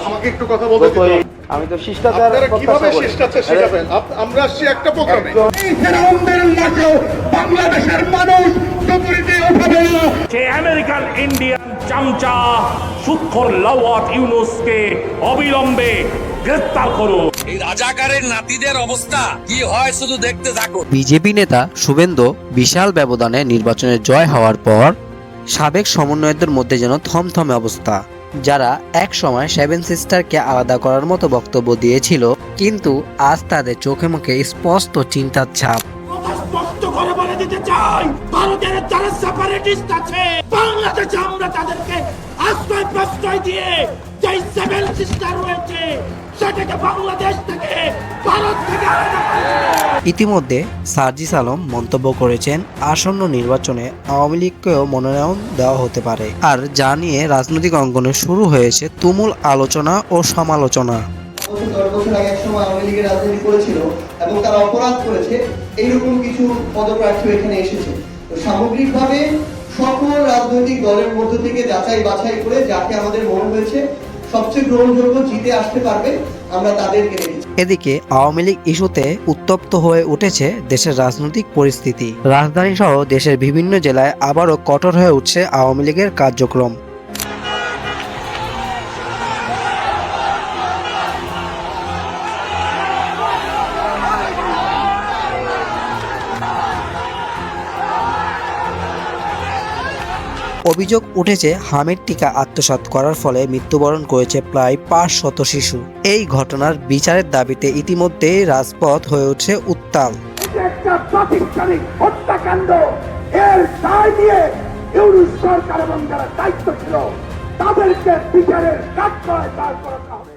আমাকে একটু কথা বলতে দিন। আমি তো শিষ্টাচার কিভাবে শিষ্টাচার শেখাবেন? আমরা আসছি একটা প্রোগ্রামে। বাংলাদেশের মানুষ যে আমেরিকান ইন্ডিয়ান চামচা সুৎখর লাওয়াত ইউনুসকে অবিলম্বে গ্রেফতার করুন। এই রাজাকারের নাতিদের অবস্থা কি হয় শুধু দেখতে থাকো। বিজেপি নেতা শুভেন্দু বিশাল ব্যবধানে নির্বাচনে জয় হওয়ার পর সাবেক সমন্বয়কদের মধ্যে যেন থমথমে অবস্থা। যারা এক সময় সেভেন সিস্টারকে আলাদা করার মতো বক্তব্য দিয়েছিল, কিন্তু আজ তাদের চোখে মুখে স্পষ্ট চিন্তার ছাপ। স্পষ্ট করে বলে দিতে চাই, ভারতের যারা সেপারেটিস্ট আছে, বাংলাদেশে আমরা তাদেরকে আশ্রয় প্রশ্রয় দিয়ে যে সেভেন সিস্টার রয়েছে সেটাকে বাংলাদেশ থেকে, ভারত থেকে আলাদা করে। ইতিমধ্যে সার্জিস আলম মন্তব্য করেছেন, আসন্ন নির্বাচনে আওয়ামী লীগকেও মনোনয়ন দেওয়া হতে পারে। আর যা নিয়ে রাজনৈতিক অঙ্গনে শুরু হয়েছে তুমুল আলোচনা ও সমালোচনা। 10 বছর আগে এক সময় আওয়ামী লীগের রাজনীতি করেছিল এবং তারা অপরাধ করেছে, এইরকম কিছু পদপ্রার্থী এখানে এসেছে। তো সামগ্রিকভাবে সকল রাজনৈতিক দলের মধ্য থেকে যাচাই বাছাই করে যাকে আমাদের মনে হয়েছে সবচেয়ে গ্রহণযোগ্য জিতে আসতে পারবে, আমরা তাদেরকে রেখেছি। এদিকে আওয়ামী লীগ ইস্যুতে উত্তপ্ত হয়ে উঠেছে দেশের রাজনৈতিক পরিস্থিতি। রাজধানী সহ দেশের বিভিন্ন জেলায় আবারও কঠোর হয়ে উঠছে আওয়ামী লীগের কার্যক্রম। অভিযোগ উঠেছে, হামিদ টিকা আত্মসাৎ করার ফলে মৃত্যুবরণ করেছে প্রায় 500 শিশু। এই ঘটনার বিচারের দাবিতে ইতিমধ্যেই রাজপথ হয়ে উঠছে উত্তাল। একটা প্রাতিষ্ঠানিক হত্যাকাণ্ড, এর দায় নিয়ে ইউনুস সরকার এবং যারা দায়িত্ব ছিল তাদেরকে বিচারের কাঠগড়ায় দাঁড় করাতে হবে।